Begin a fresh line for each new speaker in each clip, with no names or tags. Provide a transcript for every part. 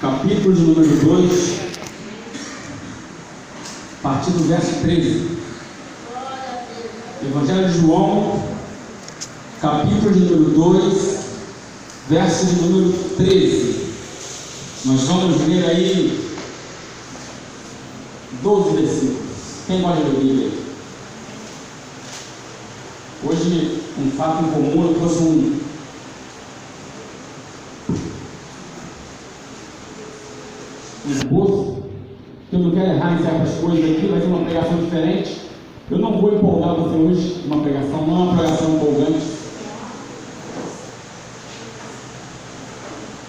capítulo de número 2, a partir do verso 13. Evangelho de João, capítulo de número 2, verso de número 13. Nós vamos ler aí 12 versículos. Quem gosta de ler Bíblia? Hoje, um fato em comum, eu trouxe um esboço, que eu não quero errar em certas coisas aqui, vai ser uma pregação diferente. Eu não vou empolgar você hoje, uma pregação, não é uma pregação empolgante.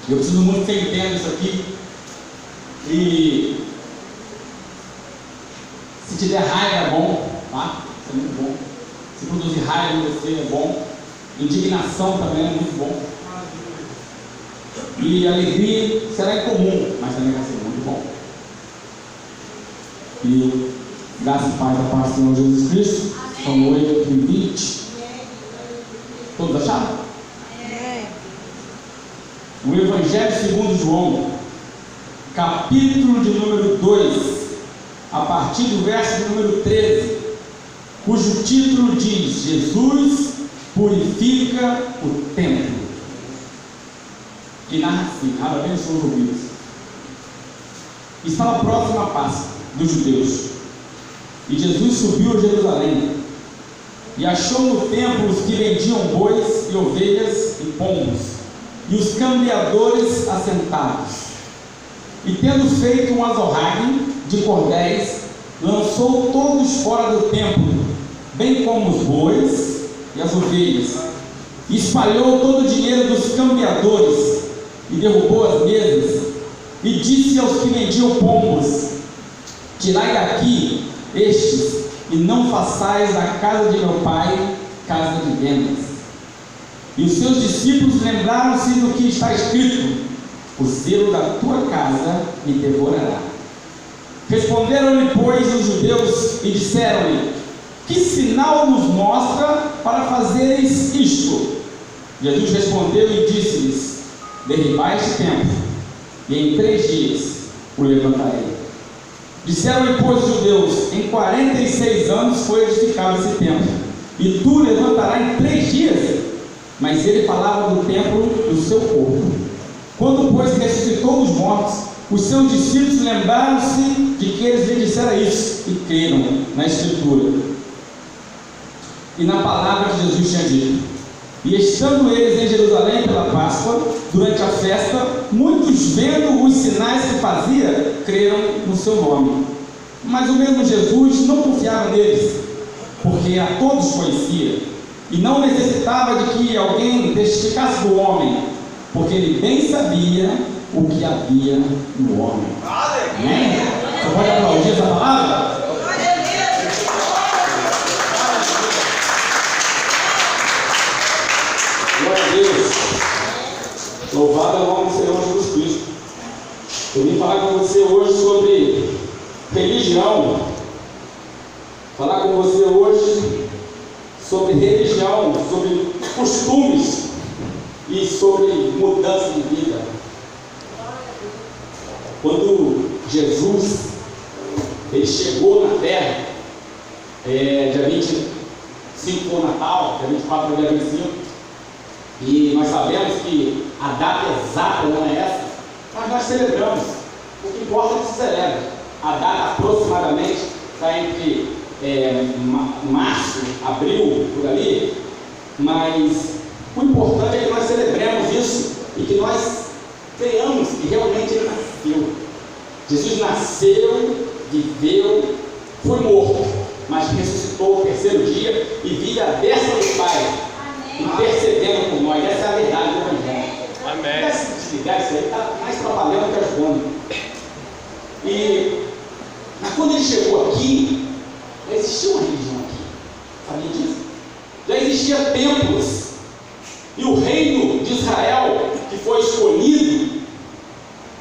Eu preciso muito que você entenda isso aqui. E se te der raiva é bom, tá? Isso é muito bom. Se produzir raiva em você é bom. Indignação também é muito bom. E alegria será incomum, mas também vai ser muito bom. E graças e paz da paz do Senhor Jesus Cristo. São 8h20. Todos acharam? O Evangelho segundo João, capítulo de número 2, a partir do verso de número 13, cujo título diz: Jesus purifica o templo. Que narra assim, abra bem os seus ouvidos. Estava próximo a Páscoa dos judeus, e Jesus subiu a Jerusalém, e achou no templo os que vendiam bois e ovelhas e pombos, e os cambiadores assentados. E tendo feito um azorrague de cordéis, lançou todos fora do templo, bem como os bois e as ovelhas, e espalhou todo o dinheiro dos cambiadores, e derrubou as mesas, e disse aos que vendiam pombos: tirai daqui estes, e não façais da casa de meu pai casa de vendas. E os seus discípulos lembraram-se do que está escrito: o zelo da tua casa me devorará. Responderam-lhe, pois, os judeus e disseram-lhe: que sinal nos mostra para fazeres isto? Jesus respondeu e disse-lhes: derribai este templo, e em 3 dias o levantarei. Disseram-lhe, pois, os judeus: em 46 anos foi edificado esse templo, e tu levantarás em 3 dias? Mas ele falava do templo do seu corpo. Quando, pois, ressuscitou dos mortos, os seus discípulos lembraram-se de que eles lhe disseram isso, e creram na Escritura e na palavra que Jesus tinha dito. E estando eles em Jerusalém pela Páscoa, durante a festa, muitos, vendo os sinais que fazia, creram no seu nome. Mas o mesmo Jesus não confiava neles, porque a todos conhecia, e não necessitava de que alguém testificasse do homem, porque ele bem sabia o que havia no homem. Amém? Você pode aplaudir essa palavra? Glória a Deus. Louvado é o nome do Senhor Jesus Cristo. Eu vim falar com você hoje sobre religião. Falar com você hoje sobre religião, sobre costumes e sobre mudança de vida. Quando Jesus ele chegou na terra, dia 25 foi o Natal, dia 24 foi o dia 25, e nós sabemos que a data exata não é essa, mas nós celebramos. O que importa é que se celebra. A data aproximadamente está entre março, abril, por ali, mas o importante é que nós celebremos isso e que nós creiamos que realmente ele nasceu. Jesus nasceu, viveu, foi morto, mas ressuscitou no 3º dia e vive à destra do Pai, intercedendo por nós. Essa é a verdade do Evangelho. Amém. Se desligar isso aí, está mais trabalhando que as bombas. Mas quando ele chegou aqui, já existia uma religião aqui, sabia disso? Já existia templos, e o reino de Israel, que foi escolhido,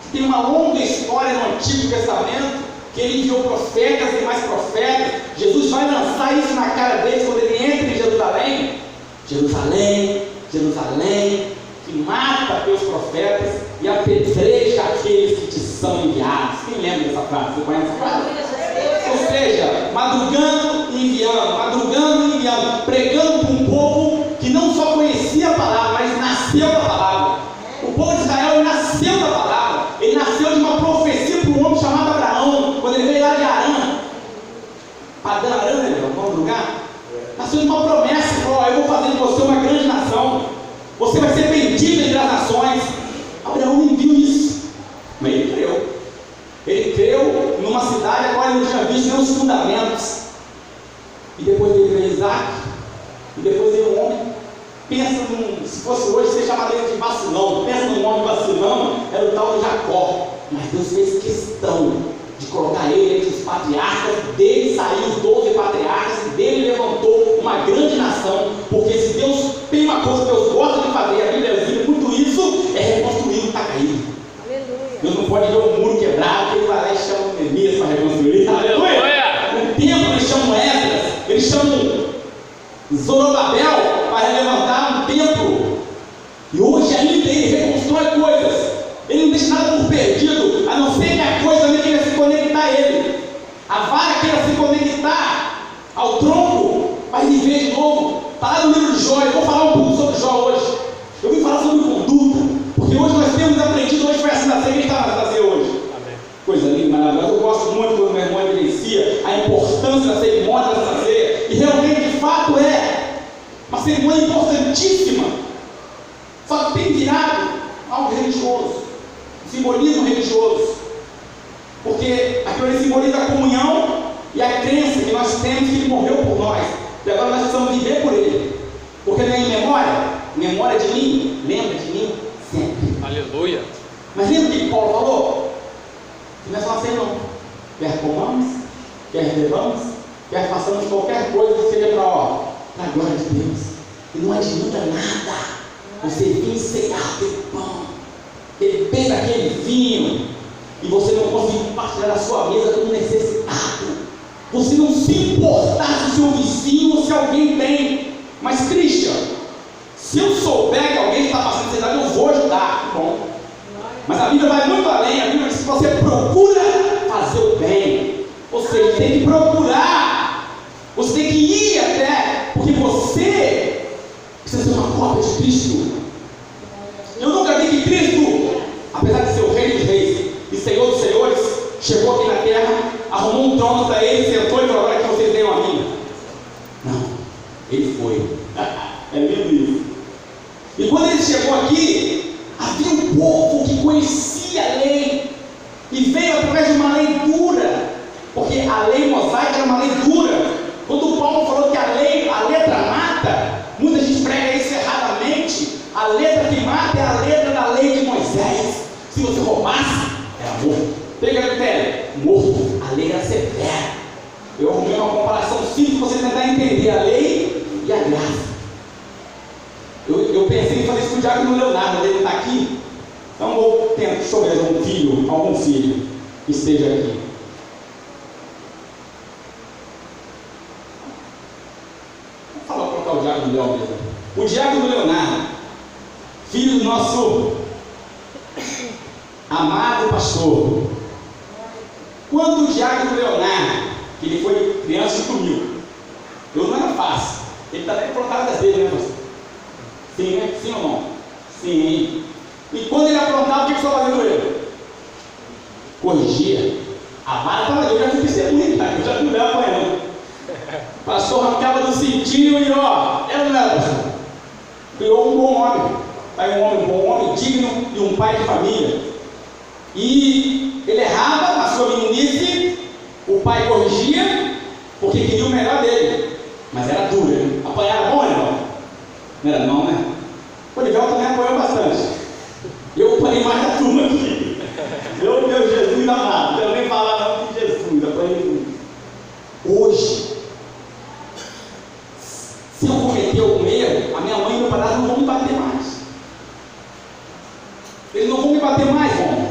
que tem uma longa história no Antigo Testamento, que ele enviou profetas e mais profetas. Jesus vai lançar isso na cara deles quando ele entra em Jerusalém. Jerusalém, Jerusalém, que mata teus profetas e apedreja aqueles que te são enviados. Quem lembra dessa frase? Você conhece essa frase? Ou seja, madrugando e enviando, pregando para um povo que não só conhecia a palavra, mas nasceu da palavra. O povo de Israel, ele nasceu da palavra. Ele nasceu de uma profecia para um homem chamado Abraão, quando ele veio lá de Arã. Padã Arã, né? Vamos lugar? Nasceu de uma promessa, falou: eu vou fazer de você uma grande nação. Você vai ser bendito entre as nações. Abraão nem viu isso, mas ele creu. Ele creu numa cidade a qual ele não tinha visto nem os fundamentos. E depois dele veio Isaac, e depois veio um homem. Pensa se fosse hoje, você chamaria ele de vacilão. Pensa num homem vacilão, era o tal de Jacó. Mas Deus fez questão de colocar ele entre os patriarcas. Dele saiu os 12 patriarcas, e dele levantou uma grande nação. Porque se Deus tem uma coisa que Deus gosta de fazer, a Bíblia diz muito isso, é reconstruir o que está caído. Aleluia. Deus não pode ver um muro quebrado, que ele vai lá e chama Neemias para reconstruir. Aleluia! O templo eles chamam Esdras, eles chamam Zorobabel para levantar um templo. E hoje ainda ele reconstrói coisas. Ele não deixa nada por perdido, a não ser que a coisa também queira se conectar a ele. A vara queira se conectar ao tronco, vai viver de novo. Está lá no livro de Jó. Eu vou falar um pouco sobre Jó hoje. Eu vim falar sobre conduta, porque hoje nós temos aprendido, hoje foi assim na ceia, quem está na ceia hoje? Amém. Coisa linda, maravilhosa. Eu gosto muito quando meu irmão evidencia a importância da cerimônia dessa ceia, e realmente, de fato, é uma cerimônia importantíssima. Só que tem virado algo religioso, simbolismo religioso, porque aquilo simboliza a comunhão e a crença que nós temos que ele morreu por nós, e agora nós precisamos viver por ele, porque não é em memória de mim, lembra de mim sempre. Aleluia. Mas lembra o que Paulo falou? Que não é só assim não, quer comamos, quer bebamos, quer façamos qualquer coisa que seja para a glória de Deus, e não adianta nada você vir cegar aquele pão, beber daquele vinho, e você não conseguir partilhar da sua mesa como necessitado, você não se importar se o seu vizinho ou se alguém tem. Mas Cristian, se eu souber que alguém está passando necessidade, eu vou ajudar, bom. Mas a Bíblia vai muito além. A Bíblia diz que você procura fazer o bem, ou seja, tem que procurar, você tem que ir até, porque você precisa ser uma cópia de Cristo. Eu nunca vi que Cristo, apesar de ser o Rei dos Reis e Senhor dos Senhores, chegou aqui na terra, arrumou um trono para ele, sentou e falou: agora que vocês tenham a minha. Não, ele foi. É lindo isso. E quando ele chegou aqui, havia um povo que conhecia a lei e veio através de uma lei dura, porque a lei mosaica era uma lei dura. Quando o Paulo falou que a letra mata, muita gente prega isso erradamente. A letra que mata é a letra da lei de Moisés. Se você roubasse, era morto. Pega a pele, morto. A lei era severa. Eu arrumei uma comparação simples para você tentar entender a lei e a graça. Eu pensei em fazer isso com o Diácono Leonardo, mas ele não está aqui. Então vou tentar, deixa eu ver algum filho que esteja aqui. Vou colocar o Diácono Leonardo mesmo. O Diácono Leonardo, filho do nosso amado pastor. Quando o Diácono Leonardo, que ele foi criança de comigo, eu não era fácil. Ele está até aprontado das dele, né, pastor? Sim, né? Sim ou não? Sim. E quando ele aprontava, o que você estava fazendo com ele? Corrigia. A vara estava ali, eu já fui testemunha, tá? Eu já fui lá apanhando. O pastor arrancava do cintinho e era não era, pastor? Criou um bom homem. Um bom homem digno e um pai de família. E ele errava na sua meninice, o pai corrigia, porque queria o melhor dele. Mas era duro, né? Apanhar era bom, irmão? Não era não, né? O Olivel também apanhou bastante. Eu apanhei mais da turma aqui. Meu Jesus amado, não quero nem falar não de Jesus, apanhei muito. Hoje, se eu cometer algum erro, a minha mãe e meu padrasto não vão me bater mais. Eles não vão me bater mais, irmão.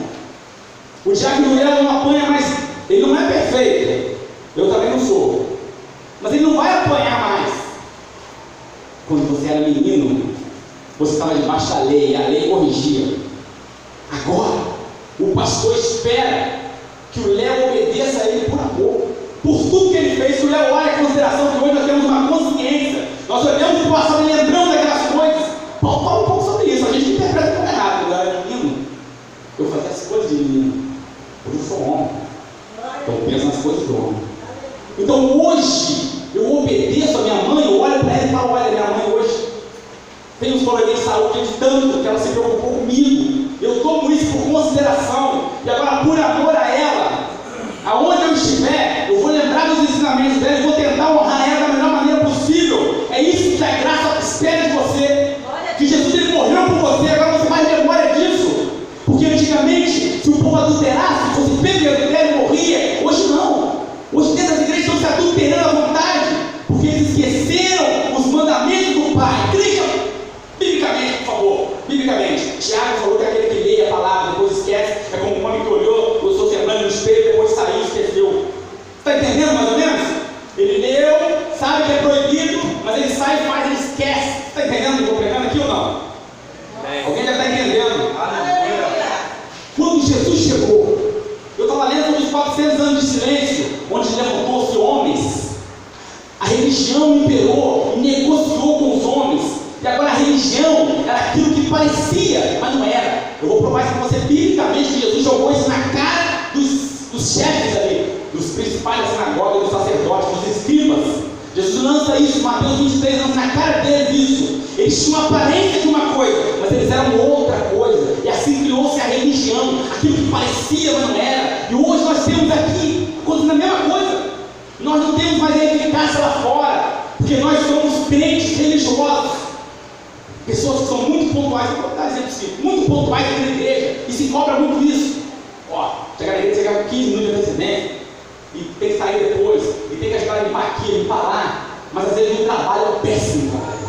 O Diácono Leonardo não apanha mais. Ele não é perfeito. Eu também não sou. Mas ele não vai apanhar mais. Quando você era menino, você estava debaixo da lei, e a lei corrigia. Agora, o pastor espera que o Léo obedeça a ele por amor, por tudo que ele fez. Que o Léo olha em consideração que hoje nós temos uma consciência, nós olhamos para o passado e lembramos daquelas coisas. Paulo fala um pouco sobre isso, a gente interpreta como errado. Eu era menino, eu fazia as coisas de menino, hoje eu sou homem, então eu penso nas coisas do homem. Então hoje, eu obedeço a minha mãe, eu olho para ela e falo: olha, minha mãe hoje tem uns problemas de saúde de tanto que ela se preocupou comigo, eu tomo isso por consideração, e agora por amor a ela, aonde eu estiver, eu vou lembrar dos ensinamentos dela e vou tentar honrar ela da melhor maneira possível. É isso que a graça espera de você, que Jesus ele morreu por você, agora você faz memória disso, porque antigamente, se o povo adulterasse, se fosse pego em adultério, morria. Hoje não, hoje dentro das igrejas estão se adulterando à vontade, porque eles esqueceram os mandamentos do Pai. Creia biblicamente, por favor, biblicamente. Tiago falou que aquele que lê a palavra depois esquece é como um homem que olhou o seu semblante no espelho, depois saiu e esqueceu. Está entendendo mais ou menos? Ele leu, sabe que é proibido, mas ele sai e faz, ele esquece. Está entendendo o que eu estou pregando aqui ou não? Alguém já está entendendo? Quando Jesus chegou, eu estava lendo sobre os 400 anos de silêncio, onde levantou-se homens, a religião imperou e negociou com os homens. E agora a religião era aquilo que parecia, mas não era. Eu vou provar isso para você biblicamente, que Jesus jogou isso na cara dos chefes ali, dos principais da sinagoga, dos sacerdotes, dos escribas. Jesus lança isso, Mateus 23, lança na cara deles isso. Eles tinham a aparência de uma coisa, mas eles eram outra coisa. E assim criou-se a religião, aquilo que parecia, mas não era. E hoje nós temos aqui, acontecendo a mesma coisa. Nós não temos mais a eficácia lá fora, porque nós somos crentes religiosos. Pessoas que são muito pontuais, eu vou dar exemplo assim, muito pontuais aqui na igreja, e se cobra muito isso. Ó, chegar na igreja, chegar com 15 minutos de antecedência, e tem que sair depois, e tem que ajudar a limpar aqui, limpar lá, mas às vezes o trabalho é um péssimo trabalho,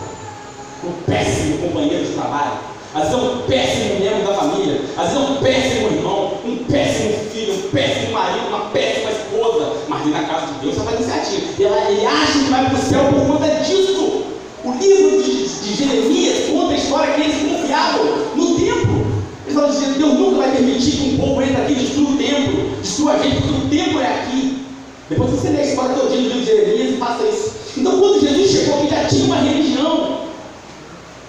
um péssimo companheiro de trabalho, às vezes é um péssimo membro da família, às vezes é um péssimo irmão, um péssimo filho, um péssimo marido, uma péssima esposa, mas na casa de Deus só faz iniciativa, ele acha que vai para o céu por conta disso. O livro de Jeremias conta a história que eles confiavam no templo. Eles falam assim: Deus nunca vai permitir que um povo entre aqui e destrua o templo, destrua a gente, porque o templo é aqui. Depois você lê a história todo dia do livro de Jeremias e faça isso. Então quando Jesus chegou aqui, já tinha uma religião,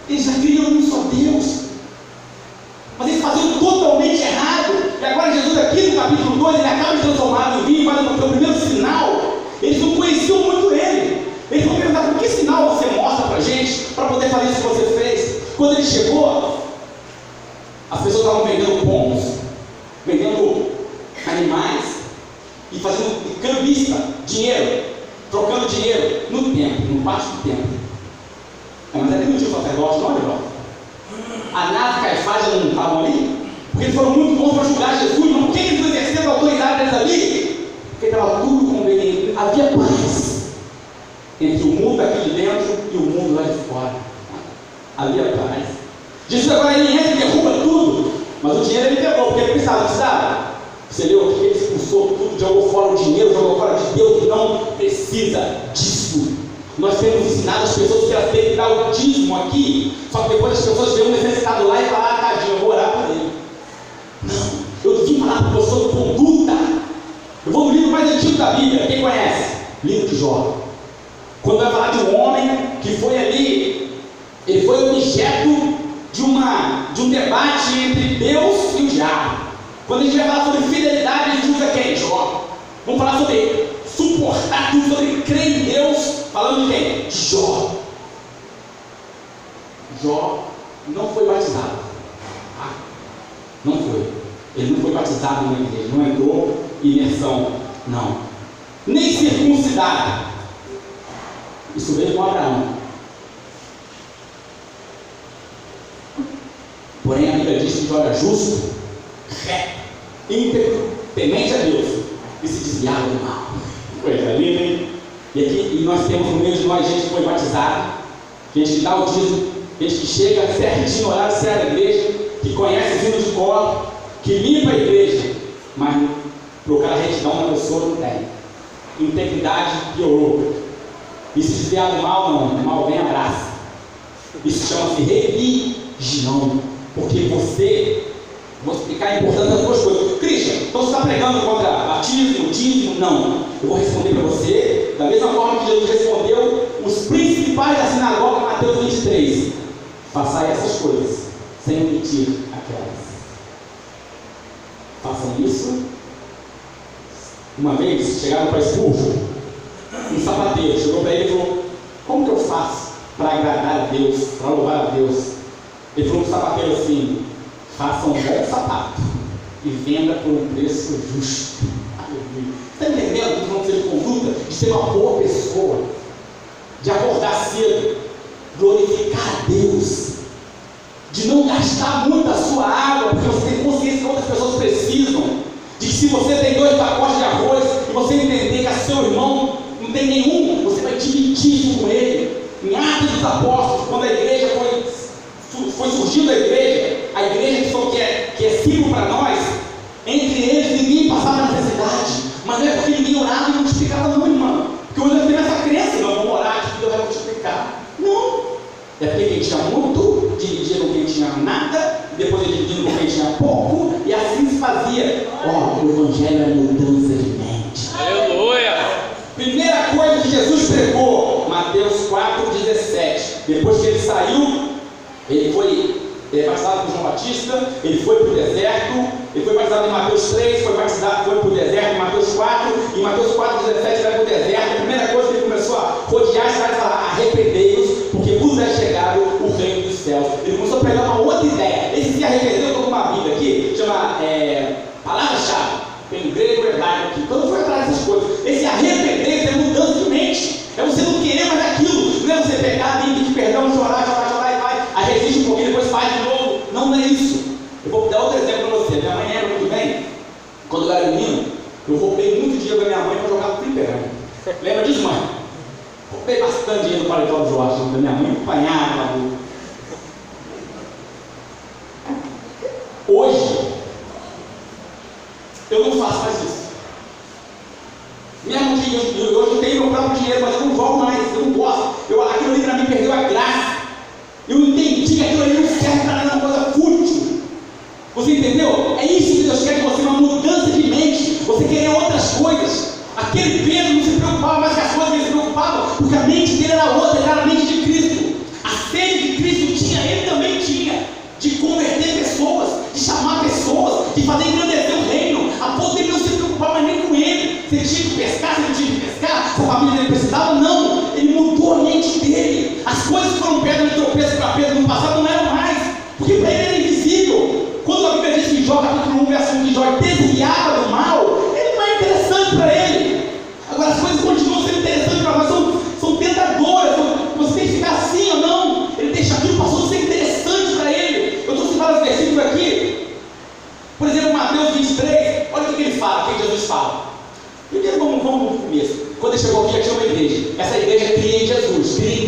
eles já queriam um só Deus, mas eles faziam totalmente errado. E agora Jesus aqui no capítulo 2, ele acaba de transformar no vinho, faz o primeiro sinal. Eles não conheciam muito ele. Eles vão perguntar: por que sinal você mostra para a gente, para poder fazer isso que você fez? Quando ele chegou, as pessoas estavam vendendo pombos, vendendo animais, e fazendo cambista, dinheiro, trocando dinheiro no templo, no pátio do templo. Mas ali não tinha o sacerdote, não, irmão. Anás e Caifás já não estavam ali, porque eles foram muito bons para julgar Jesus. Não, por que eles não exerceram a autoridade deles ali? Porque estava tudo conveniente, havia paz entre o mundo aqui de dentro e o mundo lá de fora. Havia paz. Jesus agora ele entra e derruba tudo, mas o dinheiro ele pegou, porque ele precisava. Você leu que ele expulsou tudo, jogou fora o dinheiro, jogou fora de Deus. Não precisa disso. Nós temos ensinado as pessoas que elas têm que dar o dízimo aqui, só que depois as pessoas veem um necessitado lá e falam: ah, tadinho, eu vou orar para ele. Não, eu vim falar para você sobre conduta. Eu vou no livro mais antigo da Bíblia, quem conhece? Livro de Jó. Quando vai falar de um homem que foi ali, ele foi objeto de um debate entre Deus e o diabo. Quando a gente vai falar sobre fidelidade, a gente usa quem? Jó. Vamos falar sobre suportar tudo, sobre crer em Deus, falando de quem? De Jó. Jó não foi batizado. Não foi. Ele não foi batizado na igreja, não entrou em imersão, não. Nem circuncidado. Isso veio com Abraão. Porém, a Bíblia diz que Jó era justo, reto, íntegro, temente a Deus e se desviava do mal. Coisa linda, hein? E nós temos no meio de nós gente que foi batizada, gente que dá o dízimo, gente que chega certinho no horário certo da igreja, que conhece os hinos de cor, que limpa a igreja, mas por causa da retidão da pessoa não tem. Integridade piorou. E se desviar do mal, não, o mal vem abraça. Isso chama-se religião, porque você Vou explicar a importância das duas coisas. Christian, então você está pregando contra batismo, dízimo? Não. Eu vou responder para você da mesma forma que Jesus respondeu os principais da sinagoga, Mateus 23. Façai essas coisas, sem omitir aquelas. Façam isso. Uma vez, chegaram para Spurgeon, um sapateiro chegou para ele e falou: como que eu faço para agradar a Deus, para louvar a Deus? Ele falou para o sapateiro assim: faça um bom sapato e venda por um preço justo. Está entendendo o que de conduta? De ser uma boa pessoa, de acordar cedo, glorificar a Deus, de não gastar muito a sua água, porque você tem consciência que outras pessoas precisam, de que se você tem 2 pacotes de arroz e você entender que seu irmão não tem nenhum, você vai dividir com ele. Em Atos dos Apóstolos, quando a igreja foi surgindo a igreja que é símbolo para nós, entre eles ninguém passava necessidade, mas não é porque ninguém orava e multiplicava não, irmão, porque hoje nós temos essa crença: não, vamos orar que Deus vai multiplicar. Não, é porque quem tinha muito dividia com quem tinha nada, depois ele dividia com quem tinha pouco, e assim se fazia. O evangelho é mudança de mente.
Aleluia!
Primeira coisa que Jesus pregou, Mateus 4,17. Depois que ele saiu, ele foi batizado por João Batista, ele foi para o deserto, ele foi batizado em Mateus 3, foi para o deserto em Mateus 4, e em Mateus 4,17 ele vai para o deserto. A primeira coisa que ele começou a rodear a cidade e falar: arrependei-vos, porque vos é chegado o reino dos céus. Ele começou a pregar uma outra ideia. Esse se arrependeu, eu estou com uma Bíblia aqui, chama palavra-chave, tem grego, hebraico aqui, então eu fui atrás dessas coisas. Esse arrepender é mudança de mente, é você não querer mais aquilo, não é você pegar, pedir perdão, chorar e vai, aí resiste um pouquinho, depois faz de novo. Não é isso. Eu vou dar outro exemplo para você. Minha mãe lembra muito bem, quando eu era menino, eu roubei muito dinheiro da minha mãe para jogar no fliperama. Lembra disso, mãe? Roubei bastante dinheiro do paletó do Jorge, da minha mãe, apanhava. Hoje, eu não faço mais isso. Mesmo que hoje eu tenho meu próprio dinheiro, mas eu não jogo mais, eu não gosto. Aquilo ali para mim perdeu a graça. Eu entendi que aquilo ali não serve para nada, é uma coisa fútil. Você entendeu? É isso que Deus quer de você, uma mudança de mente. Você querer outras coisas. Aquele Pedro não se preocupava mais com as coisas que ele se preocupava, porque a mente dele era outra, ele era a mente de Cristo. A sede de Cristo tinha, ele também tinha, de converter pessoas, de chamar pessoas, de fazer engrandecer o reino, a ponto de ele não se preocupar mais nem com ele. Se ele tinha que pescar, se ele tinha que pescar, se a família dele precisava, não. Ele mudou a mente dele. As coisas que foram pedra de tropeço para Pedro no passado não eram mais, porque para ele era invisível. Quando a Bíblia diz que em Jó capítulo 1, verso 1, que Jó desviava do mal, ele não é interessante para ele. Agora as coisas continuam sendo interessantes para nós, são tentadoras. Você tem que ficar assim ou não. Ele deixa aquilo, passou a ser interessante para ele. Eu estou citando os versículos aqui. Por exemplo, Mateus 23, olha o que ele fala, o que Jesus fala. Primeiro vamos no começo. Quando ele chegou aqui, já tinha uma igreja. Essa igreja cria em Jesus, cria em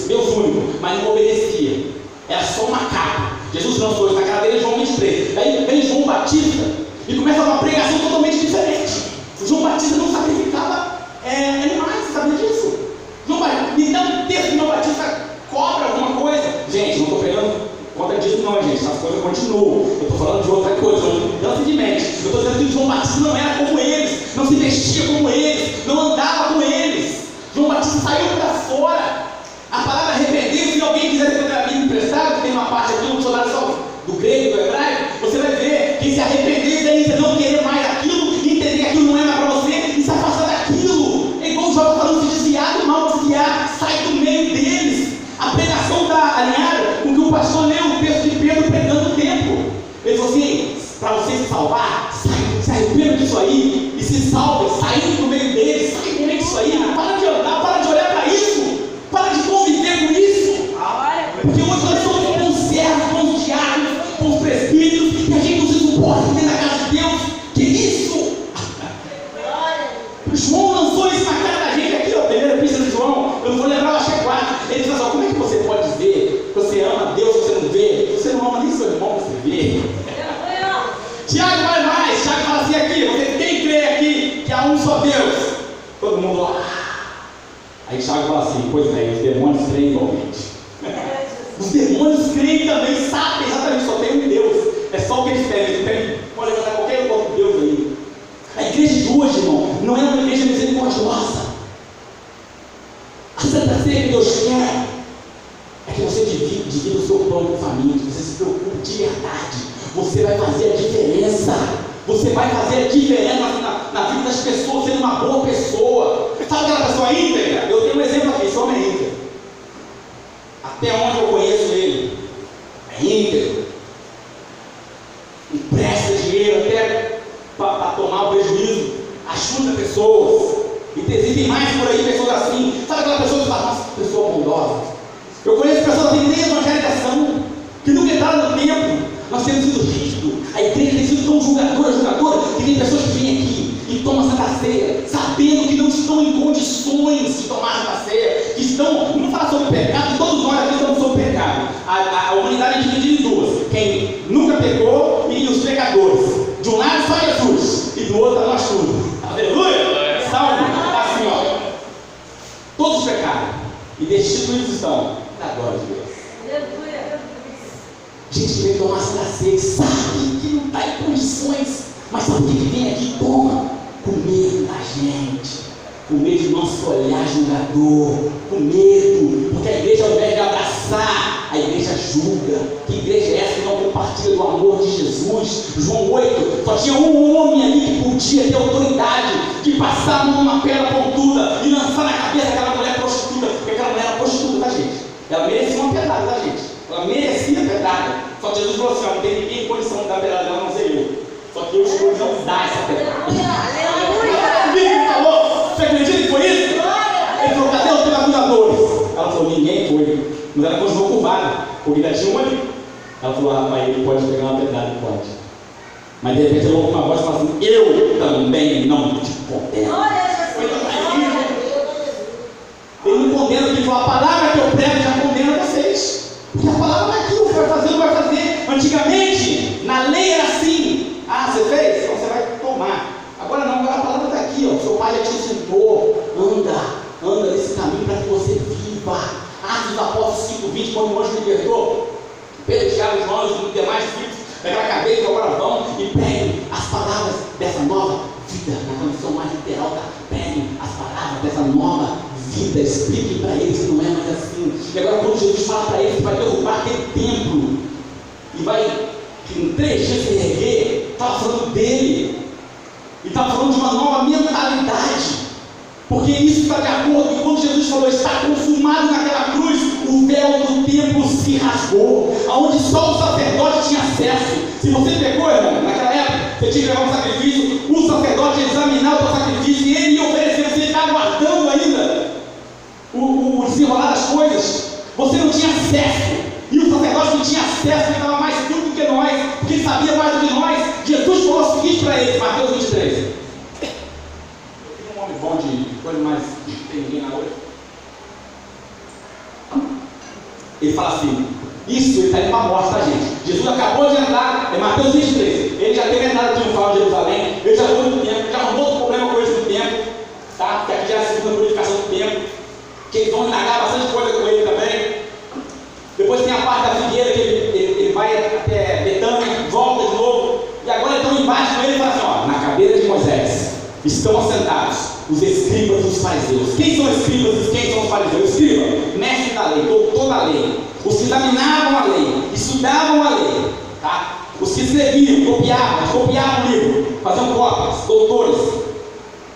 Deus único, mas não obedecia. Era só uma capa. Jesus lançou isso na cara dele em João 23. Daí vem João Batista e começa uma pregação totalmente diferente. O João Batista não sacrificava animais, você sabia disso? Me dá um texto que João Batista cobra alguma coisa. Gente, não estou pregando contra disso não, gente. Essas coisas continuam. Eu estou falando de outra coisa, mudança de mente. Eu estou dizendo que João Batista não era como eles, não se vestia como eles, não andava como eles. João Batista saiu para fora. A palavra arrepender, se alguém quiser ter a Bíblia emprestada, tem uma parte aqui no dicionário só do grego e do hebraico, você vai ver que se arrepender é você não querer mais aquilo, entender que aquilo não é mais para você e se afastar daquilo. É igual o Jó falando, se desviar do mal, desviar, sai do meio deles. A pregação está alinhada com o que o pastor leu, o texto de Pedro pregando o tempo. Ele falou assim: para você se salvar, se arrependa disso aí e se salve, saindo do meio deles, sai do meio disso aí, para de andar, para de olhar para isso. Para de conviver com isso. Porque hoje nós somos bons servos, bons diáconos, bons presbíteros, e a gente não se suporta dentro da casa de Deus. Que isso? João lançou isso na cara da gente aqui, ó, primeira epístola de João. Eu não vou lembrar, eu acho que é 4. Ele diz assim: como é que você pode dizer que você ama Deus se você não vê? Você não ama nem seu irmão que você vê. Tiago vai mais. Tiago fala assim aqui: quem crê aqui que há um só Deus? Todo mundo lá. Aí Tiago fala assim: pois é, os demônios creem igualmente. Os demônios creem também, sabem exatamente, só tem um Deus. É só o que eles pedem
não é uma igreja misericordiosa. A Santa Ceia que Deus quer é que você divida o seu plano com a família, que você se preocupe de verdade. Você vai fazer a diferença. Você vai fazer a diferença na vida das pessoas, sendo uma boa pessoa. Sabe aquela pessoa íntegra? Eu tenho um exemplo aqui, esse homem é íntegro. Até onde eu conheço ele, é íntegro. Empresta dinheiro até para tomar o prejuízo, ajuda pessoas. E existem mais por aí pessoas assim. Sabe aquela pessoa que fala, nossa, pessoa bondosa? Eu conheço pessoas assim, nem evangelização, que nunca entraram no templo. Nós temos sido rígidos. A igreja tem sido tão julgadora, que tem pessoas que vêm aqui e tomam Santa Ceia, sabendo que não estão em condições de tomar Santa Ceia, que estão, vamos falar sobre pecado, todos nós aqui estamos sobre pecado. A humanidade é dividida em duas: quem nunca pecou e os pecadores. De um lado só Jesus, e do outro nós tudo. Aleluia! Salve! Assim, ó. Todos pecaram e destituídos estão da glória de Deus. Gente que vem tomar Santa Ceia, sabe que não está em condições, mas sabe o que vem aqui? Toma, com medo da gente, com medo do nosso olhar julgador, com medo, porque a igreja, ao invés de abraçar, a igreja julga. Que igreja é essa que não compartilha do amor de Jesus? João 8, só tinha um homem ali que podia ter autoridade de passar a mão numa pedra pontuda e lançar na cabeça daquela mulher prostituta, porque aquela mulher era prostituta, tá, gente? Ela merecia uma pedrada, tá, gente? Ela merecia pedrada. Só que Jesus falou assim: ó, não tem ninguém em condição de dar pedrada dela, não sei eu. Só que eu escolhi não dar essa pedrada. Ele falou, você acredita que foi isso? Ele falou, cadê os pedagogadores? Ela falou, ninguém foi. Mas ela continuou curvada, porque ainda tinha um ali. Ela falou, rapaz, ele pode pegar uma pedrada, pode. Mas de repente ele ouviu uma voz e falou assim: eu também não te condeno. Ele não condena, porque ele falou, a palavra que eu prego já condena vocês. Porque a palavra é aquilo, vai fazer ou não vai fazer. Antigamente, na lei era assim: ah, você fez? Então você vai tomar. Agora não, agora a palavra está aqui, ó. Seu pai já te ensinou. Anda nesse caminho para que você viva. Atos dos Apóstolos 5:20, quando o anjo libertou Pedro, Tiago, João e os demais filhos daquela cabeça, agora vão e peguem as palavras dessa nova vida. Na condição mais literal, tá? Peguem as palavras dessa nova vida, expliquem para eles que não é mais assim. E agora, quando Jesus fala para eles que vai derrubar aquele templo e vai em 3 dias se erguer, estava falando dele e estava falando de uma nova mentalidade, porque isso está de acordo com quando Jesus falou: está consumado naquela cruz, o véu do templo se rasgou, aonde só o sacerdote tinha acesso. Se você pecou, irmão, naquela época, você tinha que levar um sacrifício, o sacerdote ia examinar o teu sacrifício e ele ia oferecer. Você está aguardando ainda o desenrolar das coisas. Você não tinha acesso, e o sacerdote não tinha acesso, ele estava mais tudo do que nós, porque ele sabia mais do que nós. Jesus falou o seguinte para eles, Mateus 23. Eu tenho um homem bom de coisa, mas não tem ninguém na outra. Ele fala assim: isso, ele está indo para a morte, tá, gente? Jesus acabou de entrar, é Mateus 23. Ele já teve entrada triunfal em Jerusalém, ele já foi no templo, já arrumou outro problema com eles no templo, tá? Porque aqui já é a segunda purificação do templo, que eles vão indagar bastante coisa com ele também. Depois tem a parte da figueira, que ele vai até Betânia, volta de novo, e agora estão embaixo com ele e fala assim: ó, na cadeira de Moisés estão assentados os escribas e os fariseus. Quem são os escribas e quem são os fariseus? Escriba, mestre da lei, doutor da lei, os que examinavam a lei, estudavam a lei, tá? Os que escreviam, copiavam o livro, faziam cópias, doutores.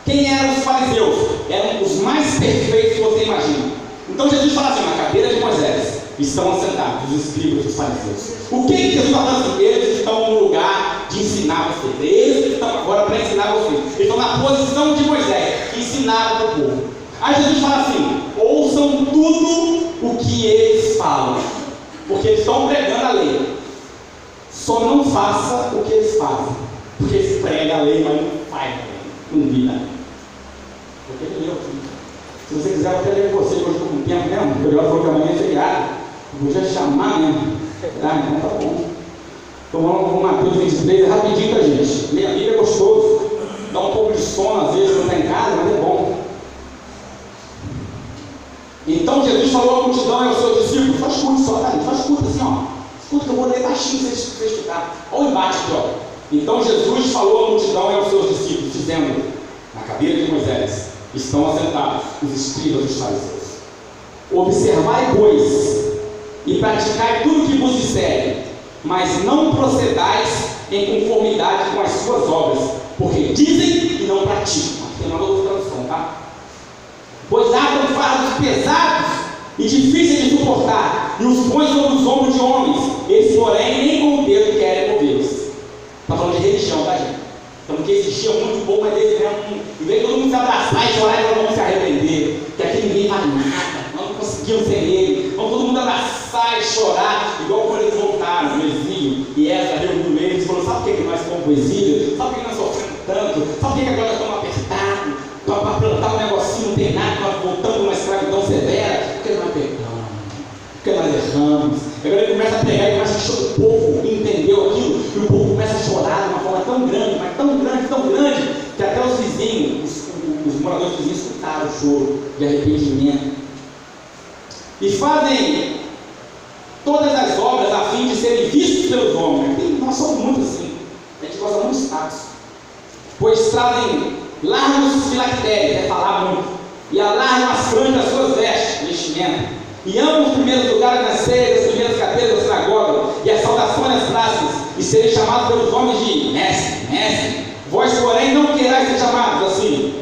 Quem eram os fariseus? Eram os mais perfeitos que você imagina. Então Jesus fala assim: na cadeira de Moisés estão assentados os escribas e os fariseus. O que Jesus está falando assim? Eles estão no lugar de ensinar vocês. Eles estão agora para ensinar vocês. Eles estão na posição de Moisés, que ensinava para o povo. Aí Jesus fala assim: ouçam tudo o que eles falam, porque eles estão pregando a lei. Só não faça o que eles fazem, porque eles pregam a lei, mas não fazem a lei, não vira. Porque ele leu aqui. Se você quiser, eu até ler com você, que hoje estou com tempo mesmo, porque o falou que amanhã é feriado. Eu podia chamar mesmo. Ah, então tá bom. Então vamos com Mateus 23, é rapidinho pra gente. Ler a Bíblia é gostoso. Dá um pouco de sono às vezes quando está em casa, mas é bom. Então Jesus falou à multidão e aos seus discípulos: só escute só, tá? Só escuta assim, ó. Escuta que eu vou ler baixinho para você escutar. Olha o embate aqui, ó. Então Jesus falou à multidão e aos seus discípulos, dizendo: na cadeira de estão assentados os escribas dos fariseus. Observai, pois, e praticai tudo que vos disserem, mas não procedais em conformidade com as suas obras, porque dizem e não praticam. Aqui tem uma outra tradução, tá? Pois atam fardos pesados e difíceis de suportar, e os põem sobre os ombros de homens, eles, porém, nem com o dedo querem movê-los. Está falando de religião, tá, gente? Então, que existia muito bom, mas eles mesmo, em vez de todo mundo se abraçar e chorar, eles vão se arrepender, que aqui ninguém faz nada, não conseguiam sem ele, vão todo mundo abraçar e chorar, igual quando eles voltaram no exílio, e essa reuniu eles e falou: sabe por que nós fomos para o exílio? Sabe por que nós sofremos tanto? Sabe por que agora nós estamos apertados? Para plantar um negocinho não tem nada, nós voltamos uma escravidão severa? Porque nós pecamos, porque nós erramos. Agora ele começa a pregar e começa a chorar. O povo entendeu aquilo, e o povo começa a chorar de uma forma tão grande, mas tão grande, que até os vizinhos, os moradores vizinhos, escutaram o choro de arrependimento. E fazem todas as obras a fim de serem vistos pelos homens. E nós somos muito assim, a gente gosta muito de status. Pois trazem largos filactérios, é falar muito, e alargam as franjas das suas vestimenta, e amam os primeiros lugares nas ceias, as primeiras cadeiras da sinagoga, e as saudações nas praças, e serem chamados pelos homens de mestre, mestre. Vós, porém, não querais ser chamados assim,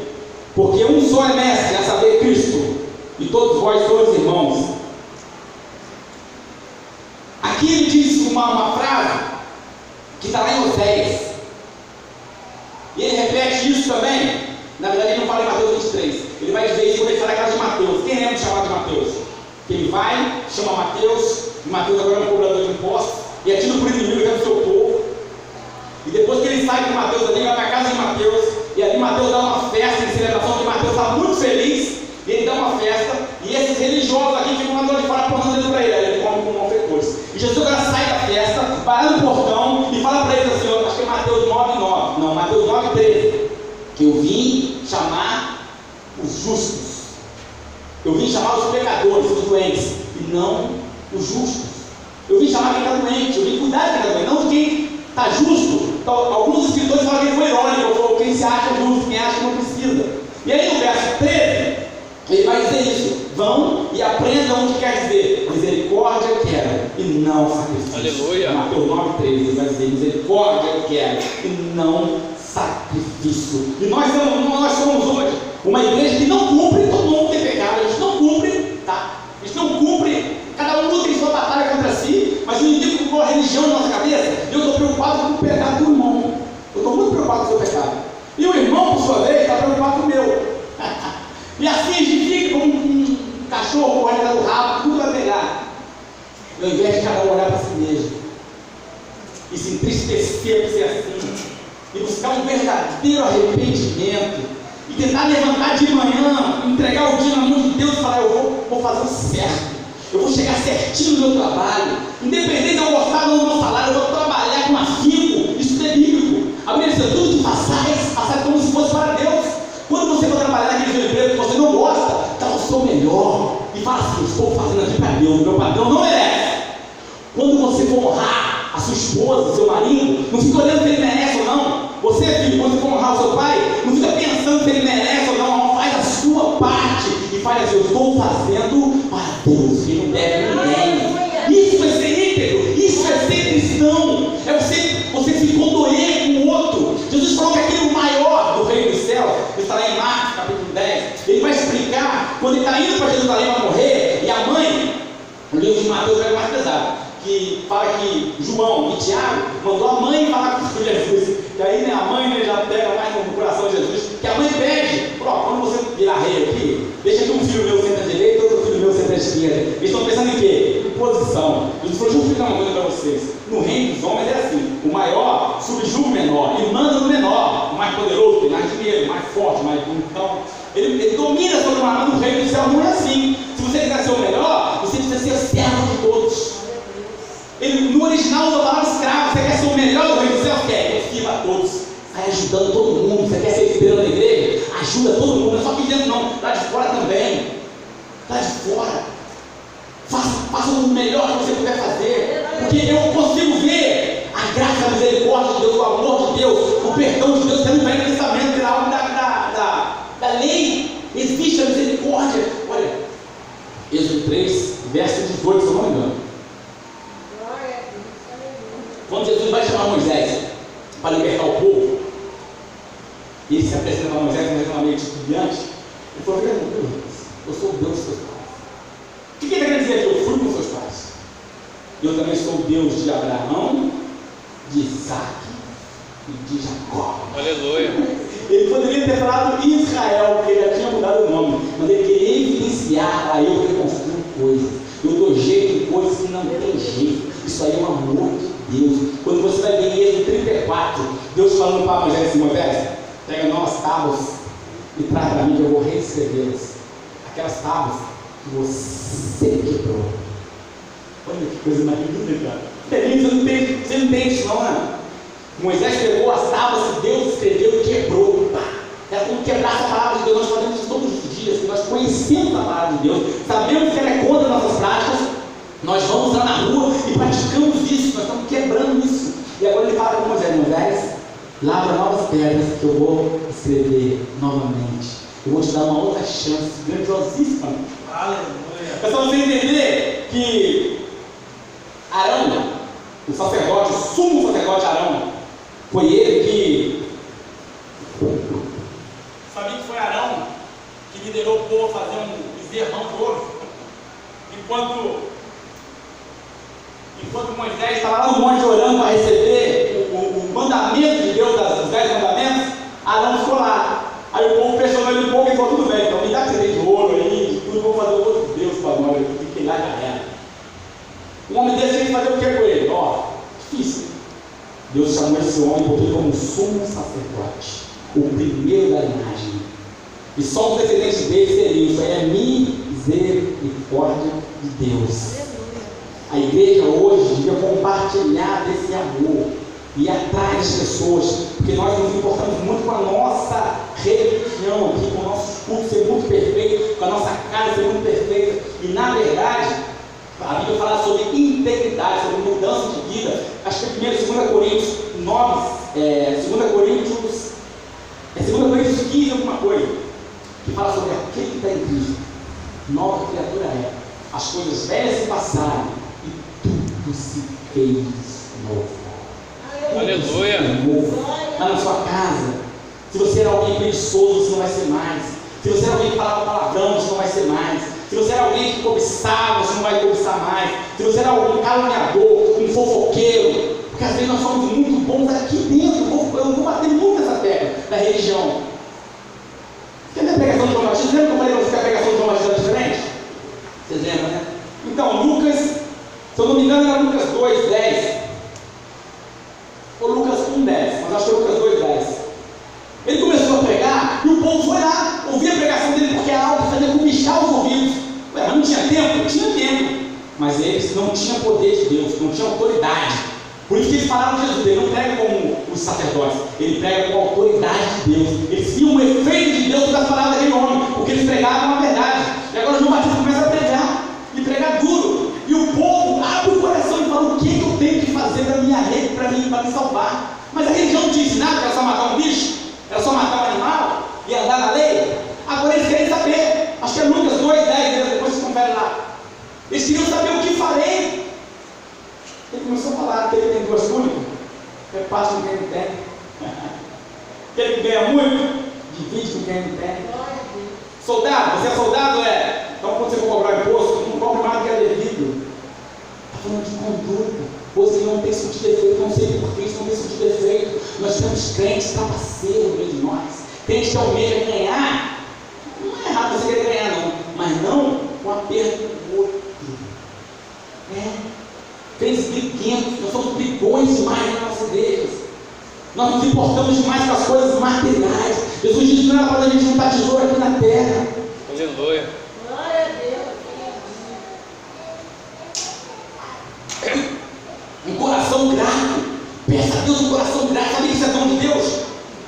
porque um só é mestre, a saber, Cristo, e todos vós sois irmãos. Aqui ele diz uma frase que está lá em Oséias, e ele repete isso também. Na verdade, ele não fala em Mateus 23, ele vai dizer isso quando ele fala aquela de Mateus. Quem lembra de chamar de Mateus? Que ele vai, chama Mateus, e Mateus agora é um cobrador de impostos, e é tido por inimigo do seu povo. E depois que ele sai com Mateus ali, vai para a casa de Mateus, e ali Mateus dá uma festa em celebração, que Mateus está muito feliz, e ele dá uma festa, e esses religiosos aqui ficam lá de fora apontando dedo para ele, aí ele come com malfeitores. E Jesus agora sai da festa, vai lá no portão e fala para eles assim, acho que é Mateus 9:9, não, Mateus 9:13, que eu vim chamar os justos. Eu vim chamar os pecadores, os doentes, e não os justos. Eu vim chamar quem está doente, eu vim cuidar de quem está doente, não de quem está justo. Então, alguns escritores falam que ele foi irônico, falou quem se acha justo, quem acha que não precisa. E aí no verso 13, ele vai dizer isso: vão e aprendam o que quer dizer misericórdia eu quero e não sacrifício.
Aleluia.
Mateus 9:13, ele vai dizer misericórdia eu quero e não sacrifício. E nós somos hoje uma igreja que não cumpre. Todo mundo tem pecado, a gente não cumpre, tá? A gente não cumpre, cada um luta em sua batalha contra si, mas o inimigo colocou a religião na nossa cabeça, e eu estou preocupado com o pecado do irmão. Eu estou muito preocupado com o seu pecado, e o irmão, por sua vez, está preocupado com o meu. E assim a gente fica como um cachorro correndo do rabo, tudo vai pegar, ao invés de cada um olhar para si mesmo e se entristecer por ser assim, e buscar um verdadeiro arrependimento, e tentar levantar de manhã, entregar o dia na mão de Deus e falar: eu vou fazer o certo, eu vou chegar certinho no meu trabalho, independente de eu gostar ou não do meu salário, eu vou trabalhar com afinco. Isso é bíblico. A Bíblia diz: tudo que façais como se fosse para Deus. Quando você for trabalhar naquele seu emprego que você não gosta, dá o seu melhor e fala assim: estou fazendo aqui para Deus, meu patrão não merece. Quando você for honrar a sua esposa, seu marido, não fica olhando se ele merece ou não. Você, filho, quando você for honrar o seu pai, não fica pensando se ele merece ou não. Faz a sua parte e faz assim: eu estou fazendo para Deus, que não deve ninguém. Isso é ser íntegro, isso é ser cristão, é você se condoer com o outro. Jesus falou que aquele maior do reino dos céus, está lá em Marcos capítulo 10, ele vai explicar quando ele está indo para Jerusalém para morrer, e a mãe, o livro de Mateus é mais pesado, que fala que João e Tiago mandou a mãe falar com Jesus, que aí a mãe já pega mais no coração de Jesus, que a mãe pede: quando você virar rei aqui, deixa que um filho meu senta à direita e outro filho meu senta à esquerda. Eles estão pensando em quê? Em posição. Jesus falou: deixa eu explicar uma coisa para vocês. No reino dos homens é assim: o maior subjuga o menor e manda no menor. O mais poderoso tem mais dinheiro, mais forte, mais então ele domina sobre o maior. No reino do céu não é assim. Se você quiser ser o melhor, você precisa ser servo de todos. Ele, no original, usa a palavra escravo. Você quer ser o melhor do reino do céu? Quer? Sirva a todos. Sai ajudando todo mundo. Você quer ser liderando da igreja? Ajuda todo mundo. Não é só aqui dentro, não. Lá de fora também. Lá de fora. Faça o melhor que você puder fazer. Porque eu consigo ver a graça, a misericórdia de Deus, o amor de Deus, o perdão de Deus sendo no Velho Testamento, pela alma da lei. E ele se apresenta para Moisés, Moisés era meio titubeante. Ele falou: eu sou o Deus dos seus pais. O que ele está querendo dizer aqui? Eu fui com seus pais. Eu também sou o Deus de Abraão, de Isaac e de Jacó.
Aleluia.
Ele poderia ter falado Israel, porque ele já tinha mudado o nome, mas ele queria evidenciar: eu reconstruo coisas, eu dou jeito em coisas que não tem jeito. Isso aí é um amor de Deus. Quando você vai ver em Êxodo 34, Deus falando para Moisés assim: Moisés, pega novas tábuas e traz para mim que eu vou reescrevê-las. Aquelas tábuas que você quebrou. Olha que coisa mais linda, cara. Você não entende isso não, né? Moisés pegou as tábuas que Deus escreveu e quebrou. Era como quebrar essa palavra de Deus. Nós fazemos isso todos os dias, que nós conhecemos a palavra de Deus, sabemos que ela é contra nossas práticas, nós vamos lá na rua e praticamos isso, nós estamos quebrando isso. E agora ele fala com Moisés: Moisés, labra novas pedras que eu vou escrever novamente. Eu vou te dar uma outra chance grandiosíssima. Aleluia. É só você entender que Arão, o sacerdote, o sumo sacerdote Arão, foi ele que... Sabia que foi Arão que liderou o povo a fazer um bezerrão de ouro? Enquanto Moisés estava lá no monte orando para receber o mandamento de Deus, dos 10 mandamentos, Arão ficou lá. Aí o povo pressionou ele um pouco e falou: tudo bem, então me dá que você tem de ouro aí, de tudo, vou fazer outro Deus para nós, eu fiquei lá e já era. Um homem desse tem que fazer o que com ele? Difícil. Deus chamou esse homem porque como sumo sacerdote, o primeiro da linhagem. E só os descendentes dele seriam. Isso aí é misericórdia de Deus. A igreja hoje devia compartilhar desse amor e atrás das pessoas, porque nós nos importamos muito com a nossa religião aqui, com o nosso culto ser muito perfeito, com a nossa casa ser muito perfeita. E na verdade, a Bíblia fala sobre integridade, sobre mudança de vida. Acho que é 2 Coríntios 9, 2 Coríntios 15, alguma coisa, que fala sobre aquele que está em Cristo. Nova criatura é. As coisas velhas se passaram e tudo se fez novo.
Aleluia.
Lá na sua casa, se você era alguém preguiçoso, você não vai ser mais. Se você era alguém que falava palavrão, você não vai ser mais. Se você era alguém que cobiçava, você não vai cobiçar mais. Se você era algum caluniador, um fofoqueiro, porque às vezes nós somos muito bons aqui dentro. Eu vou bater muito nessa tecla da religião. Quer ver a pregação de João Batista? Lembra que eu falei para você que a pregação de João Batista era diferente? Vocês lembram, né? Então, Lucas, se eu não me engano, era Lucas 2:10. Ou Lucas 1:10, mas acho que é Lucas 2:10. Ele começou a pregar e o povo foi lá ouvir a pregação dele, porque era algo que fazia comichar os ouvidos. Mas não tinha tempo? Tinha tempo. Mas eles não tinham poder de Deus, não tinham autoridade. Por isso que eles falaram de Jesus. Ele não prega como os sacerdotes, ele prega com a autoridade de Deus. Eles viam o efeito de Deus das palavras daquele homem, porque eles pregavam a verdade. E agora João Batista começa a pregar, e pregar duro. E o povo abre o coração e fala: o que eu tenho que fazer para minha rede, para me salvar? Mas a religião não tinha ensinado que era só matar um bicho, era só matar um animal e andar na lei. Agora eles querem saber. Acho que é Lucas 2:10, depois vocês conferem lá. Eles queriam saber o que farei. Ele começou a falar que ele tem 2 túnicas, reparte com quem não tem. Aquele que ganha muito, divide com quem não tem. Soldado, você é soldado? Então quando você for cobrar imposto, não cobre mais do que é devido. Está falando de conduta. Você não tem sentido de efeito, não sei por que isso não tem sentido de efeito. Nós temos crentes trapaceiros no meio de nós. Crentes que almejam ganhar. Não é errado você querer ganhar, não, mas não com a perda do outro. Crentes briguentos, nós somos brigões demais nas nossas igrejas. Nós nos importamos demais com as coisas materiais. Jesus disse que não era para a gente juntar tesouro aqui na terra.
Aleluia.
Glória a Deus.
Um coração grato. Peça a Deus um coração grato. Sabe que isso é dom de Deus?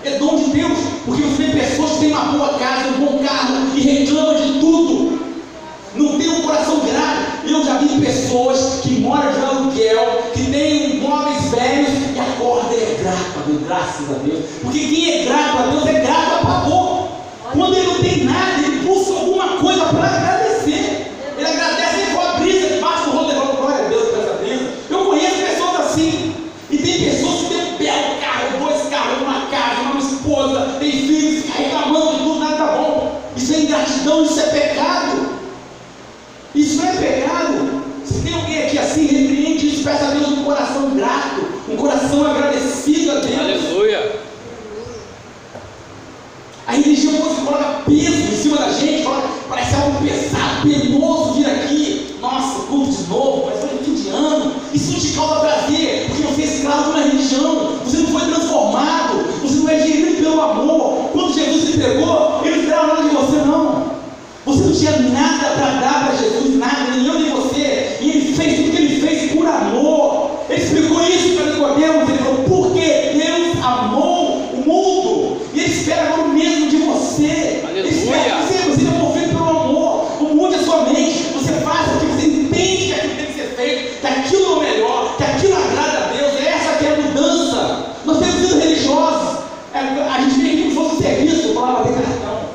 É dom de Deus. Porque você tem pessoas que têm uma boa casa, um bom carro e reclamam de tudo. Não tem um coração grato. Eu já vi pessoas que moram de aluguel, que têm móveis velhos e acordam e é grato a Deus, graças a Deus. Porque quem é grato a Deus é grato a favor. Quando ele não tem nada, ele busca alguma coisa para agradecer. Ele agradece e com a brisa debaixo do rolo, ele fala: glória a Deus por essa brisa. Eu conheço pessoas assim. E tem pessoas que têm um belo carro, 2 carros, uma casa, uma esposa, tem filhos. ingratidão, isso é pecado. Isso é pecado. Se tem alguém aqui assim, repreende isso, peça a Deus um coração grato, um coração agradecido a Deus.
Aleluia.
A religião hoje coloca peso em cima da gente, parece algo pesado, penoso vir aqui. Nossa, culto de novo, mas foi fim de ano. Isso não te causa prazer, porque você é escravo de uma religião, você não foi transformado, você não é gerido pelo amor. Quando Jesus se entregou, ele não esperava nada de você, não. Você não tinha nada para dar para Jesus, nada, nem eu nem você. E ele fez tudo que ele fez por amor. Ele explicou isso para Nicodemos. Ele falou, porque Deus amou o mundo. E ele espera agora o mesmo de você.
Aleluia.
Ele espera que você é movido pelo amor. O mundo é sua mente. Você faz porque você entende que aquilo tem que ser feito, que aquilo é o melhor, que aquilo agrada a Deus. Essa que é a mudança. Nós temos sido religiosos. A gente vem aqui como se fosse um serviço, falava de cartão.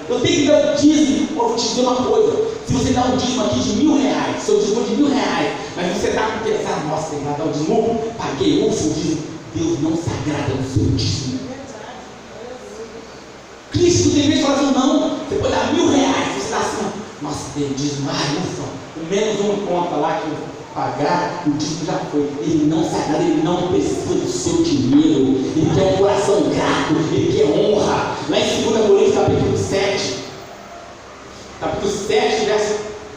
Eu tenho que dar o dízimo. Eu vou te dizer uma coisa: se você dá um dízimo aqui de R$1.000, seu dízimo de R$1.000, mas você está com pesar, nossa, tem que dar o dízimo, paguei o seu dízimo. Deus não se agrada no seu dízimo. Cristo tem vez de falar assim: não, você pode dar R$1.000, você dá assim, nossa, tem dízimo, ufa, o menos uma conta lá que eu pagar, o dízimo já foi. Ele não se agrada, ele não precisa do seu dinheiro, ele quer um coração grato, ele quer honra. Lá em 2 Coríntios capítulo 7,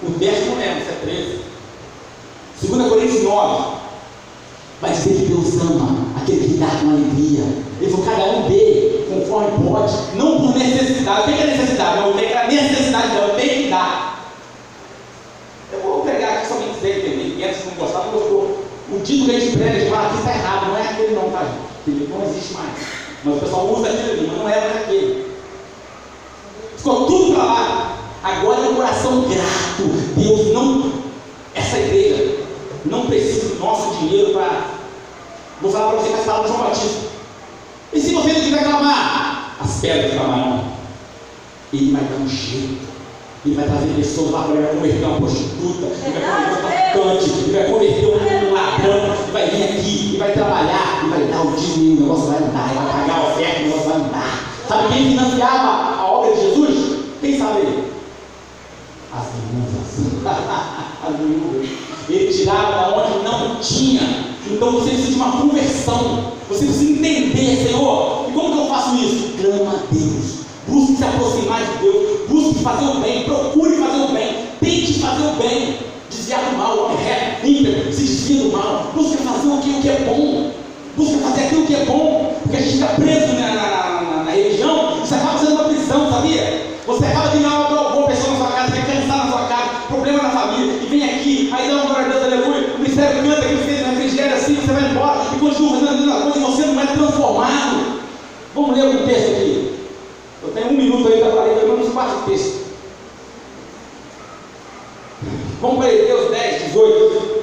o verso não lembro, isso é 13. 2 Coríntios 9, vai dizer que Deus ama aquele que dá com alegria. Ele falou, cada um dê conforme pode, não por necessidade. Tem que é necessidade, não tem que é necessidade, não, eu tenho que dar. Eu vou pegar aqui só quem quiser entender, quem antes não gostar, não gostou. O título que a gente prega, a gente fala aqui está errado, não é aquele não, tá gente? Aquele não existe mais. Mas o pessoal usa aquele ali, mas não é mais aquele. Ficou tudo para lá. Agora é um coração grato. Deus não, essa igreja não precisa do nosso dinheiro para. Vou falar para você que as palavras de João Batista. E se você não quiser clamar, as pedras clamarão. Ele vai dar um jeito. Ele vai trazer pessoas lá, ele vai converter uma prostituta, ele vai converter um traficante, ele vai converter um ladrão, ele vai vir aqui, ele vai trabalhar, ele vai dar o dízimo, o negócio vai andar, ele vai pagar a oferta, o negócio vai andar. Sabe quem financiava a obra de Jesus? Quem sabe ele? As viúvas. As viúvas. Ele tirava da onde não tinha. Então você precisa de uma conversão. Você precisa entender, Senhor, e como que eu faço isso? Clama a Deus. Busque se aproximar de Deus. Busque fazer o bem. Procure fazer o bem. Tente fazer o bem. Desviar do mal. O homem reto, íntegro, se desvia do mal. Busque fazer o que é bom. Busque fazer aquilo que é bom. Porque a gente fica preso na religião. Isso acaba sendo uma prisão, sabia? Você acaba tendo uma boa pessoa na sua casa, quer cansar na sua casa, problema na família, e vem aqui, aí dá uma glória a Deus, aleluia, o ministério canta, que fez na refrigério assim, você vai embora, e continua fazendo a mesma coisa, e você não é transformado. Vamos ler um texto aqui. Eu tenho 1 minuto aí para falar, mas não parte o texto. Vamos para Hebreus 10, 18.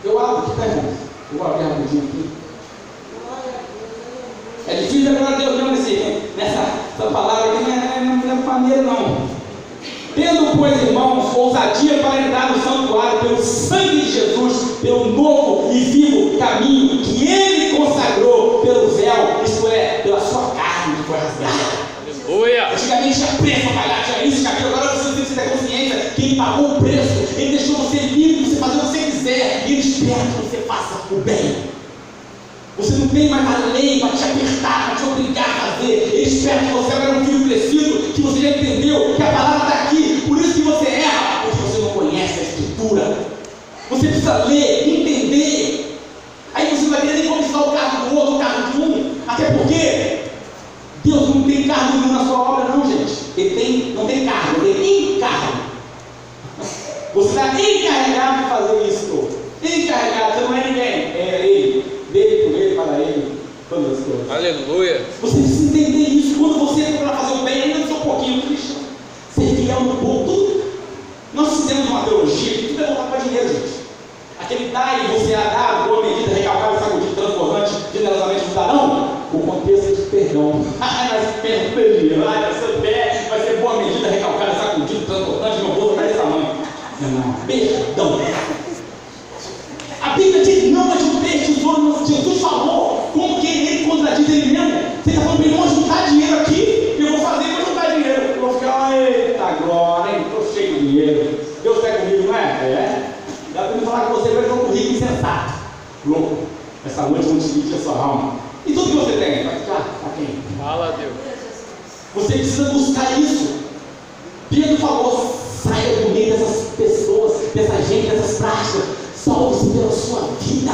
Eu abro aqui, tá, irmão? Eu vou abrir rapidinho aqui. É difícil lembrar Deus mesmo nessa palavra aqui, não é maneira não. Tendo, pois, irmãos, ousadia para entrar no santuário pelo sangue de Jesus, pelo novo e vivo caminho que Ele consagrou pelo véu, isto é, pela sua carne que foi rasgada.
Aleluia!
Antigamente tinha preço para pagar, tinha isso, tinha aquilo, agora você tem que ter consciência que Ele pagou o preço, Ele deixou você livre, você fazer o que você quiser, e Ele espera que você faça o bem. Você não tem mais a lei para te apertar, para te obrigar a fazer. Ele espera que você agora é um filho crescido, que você já entendeu que a palavra está aqui. Por isso que você erra, porque você não conhece a Escritura. Você precisa ler, entender. Aí você não vai querer nem começar o cargo do outro, o cargo de um. Até porque Deus não tem cargo nenhum na sua obra, não, gente. Ele não tem cargo, ele encarga. Você está encarregado de fazer isso. Encarregado, você não é ninguém, é Ele. Dele, por Ele, para Ele, todas as coisas.
Aleluia!
Você precisa entender isso. Quando você for para fazer o bem, ainda só um pouquinho, Cristo. Ser fiel no pouco, tudo. Nós fizemos uma teologia que tudo é voltado para dinheiro, gente. Aquele dá e você dá, boa medida, recalcada, sacudido, transbordante, generosamente nos darão. O contexto é de perdão. Mas perdão, vai ser boa medida, recalcada, sacudido, transbordante, meu bolso vai desse tamanho. Perdão. A Bíblia diz não, mas não tem tesouro. Jesus falou, como que ele contradiz ele mesmo? Você está falando para ele, não juntar dinheiro aqui, eu vou fazer para juntar dinheiro. alma. E tudo que você tem vai ficar para quem?
Fala a Deus.
Você precisa buscar isso. Pedro falou: saia do meio dessas pessoas, dessa gente, dessas práticas. Salve-se pela sua vida.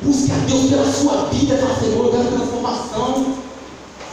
Busque a Deus pela sua vida. Fala: Senhor, eu quero transformação.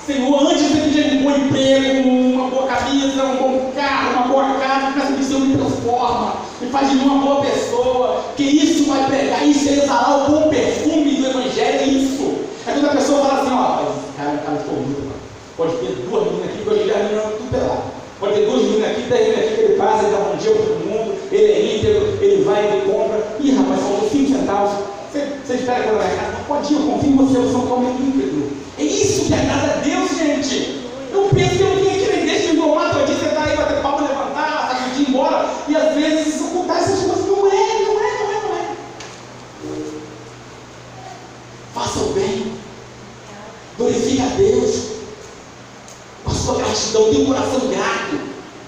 Senhor, antes de você pedir um bom emprego, uma boa camisa, um bom carro, uma boa casa, peça que o Senhor me transforma, me faz de mim uma boa pessoa, que isso vai pregar, isso é exalar o bom perfume do Evangelho, é isso. É quando a pessoa fala assim: ó, cara ficou bonito, mano. Pode ter duas meninas aqui, que hoje em dia a menina tudo pelado. Pode ter duas meninas aqui, 10 meninas aqui que ele passa, ele dá bom dia para todo mundo, ele é íntegro, ele vai, ele compra. Ih, rapaz, faltou 5 centavos. Você espera quando vai na casa, pode ir, eu confio em você, você é um homem íntegro. É isso que agrada a Deus, gente. Eu penso que eu vim aqui na igreja de engomar, todo dia você está aí, bater palma, levantar, sacudir, ir embora, e às vezes isso acontece, essas coisas não é. Faça o bem, glorifique a Deus, com a sua gratidão, tenha um coração grato.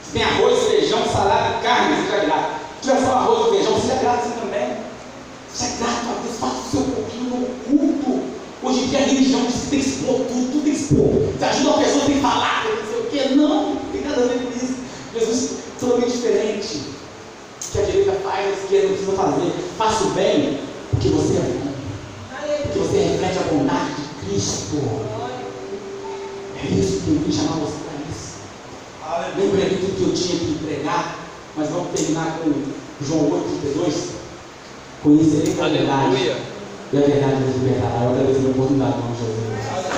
Se tem arroz, feijão, salada, carne, seja grato. Se tiver só arroz e feijão, seja grato assim também. Seja grato a Deus, faça o seu pouquinho no culto. Hoje em dia a religião diz que tem que expor tudo tem que expor. Você ajuda uma pessoa, tem que falar, tem que sei o quê. Não tem nada a ver com isso. Jesus é totalmente diferente. O que a direita faz, a esquerda não precisa fazer. Faça o bem, porque você é bom. Porque você reflete a bondade de Cristo. É isso que eu vim chamar você para isso. Nem preguei tudo que eu tinha que pregar, mas vamos terminar com João 8:32. Conhecerei a verdade. E a verdade nos libertará. Eu agradeço a oportunidade, em nome de Jesus.